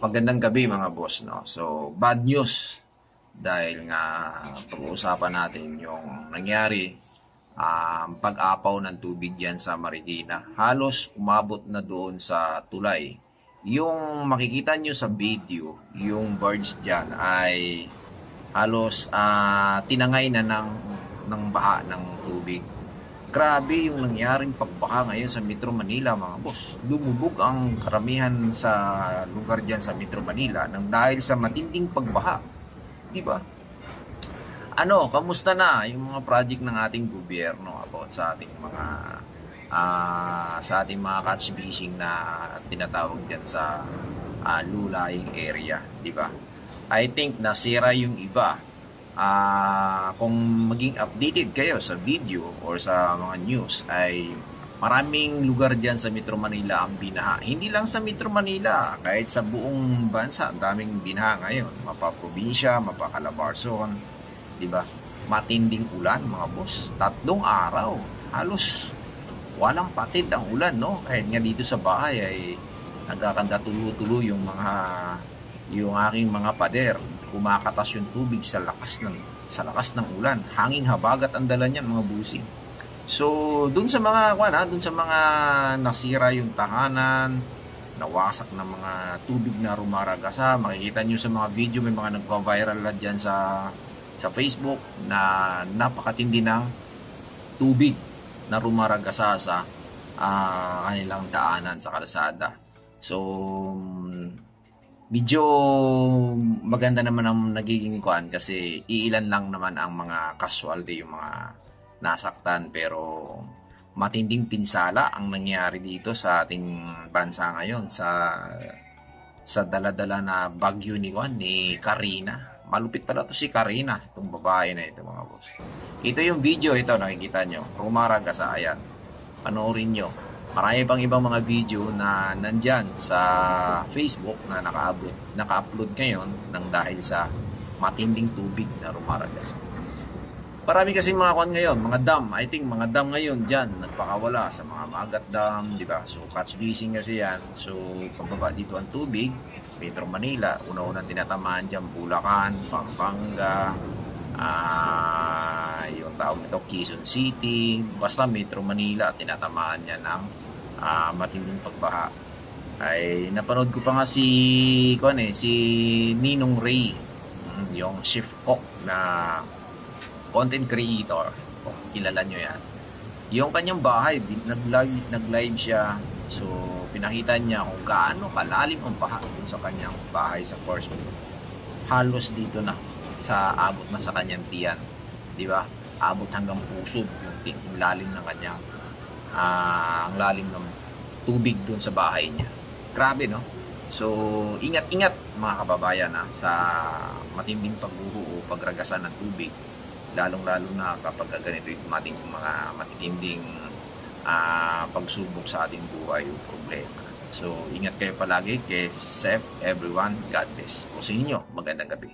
Magandang gabi mga boss, no? So, bad news dahil nga pag-uusapan natin yung nangyari pag-apaw ng tubig yan sa Marikina. Halos umabot na doon sa tulay. Yung makikita nyo sa video, yung birds dyan ay halos tinangay na ng baha ng tubig. Grabe yung nangyaring pagbaha ngayon sa Metro Manila mga boss. Lumubog ang karamihan sa lugar dyan sa Metro Manila nang dahil sa matinding pagbaha. Diba? Kamusta na yung mga project ng ating gobyerno about sa ating mga catch fishing na tinatawag dyan sa lulaying area, di ba? I think nasira yung iba. Kung maging updated kayo sa video or sa mga news ay maraming lugar dyan sa Metro Manila ang binaha. Hindi lang sa Metro Manila, kahit sa buong bansa, ang daming binaha ngayon. Mapa-probinsya, mapa-Calabarzon, di ba? Matinding ulan, mga boss. 3 araw. Halos walang patid ang ulan, no? Kahit nga dito sa bahay ay nagkakanda tulo-tulo yung aking mga pader. Kumakatas yung tubig sa lakas ng ulan. Hanging habagat ang dala niyan, mga busing. So, dun sa mga nasira yung tahanan, nawasak na mga tubig na rumaragasa. Makikita nyo sa mga video, may mga nagpa-viral na dyan sa Facebook na napakatindi ng tubig na rumaragasa sa kanilang daanan sa kalsada. So, medyo maganda naman ang nagiging kuan kasi iilan lang naman ang mga casualty, yung mga nasaktan, pero matinding pinsala ang nangyari dito sa ating bansa ngayon sa dala-dala na bagyo ni Karina. Malupit pala to si Karina, itong babae na ito mga boss. Ito yung video, ito nakikita nyo, rumaragasa, ayan, panoorin nyo. Marami pang ibang mga video na nandyan sa Facebook na naka-upload ngayon nang dahil sa matinding tubig na rumaragas. Marami kasi mga kwan ngayon, mga dam. I think mga dam ngayon dyan nagpakawala sa mga Magat Dam, di ba? So catch fishing kasi yan. So pababa dito ang tubig, Metro Manila, una-unang tinatamaan dyan, Bulacan, Pampanga, yung tawag nito Quezon City, basta Metro Manila, tinatamaan niya ng matinding pagbaha. Ay napanood ko pa nga si Ninong Ray, yung chef cook na content creator, kung kilala nyo yan. Yung kanyang bahay, nag-live siya. So pinakita niya kung gaano kalalim ang baha dun sa kanyang bahay sa first floor. Halos dito na abot na sa kanyang tiyan, di ba? Abot hanggang puso yung lalim ng kanyang ang lalim ng tubig doon sa bahay niya. Grabe, no? So ingat-ingat mga kababayan sa matinding pagguho o pagragasan ng tubig, lalong-lalo na kapag ganito yung mga matinding pagsubok sa ating buhay o problema. So ingat kayo palagi, keep safe everyone, God bless po sa inyo, magandang gabi.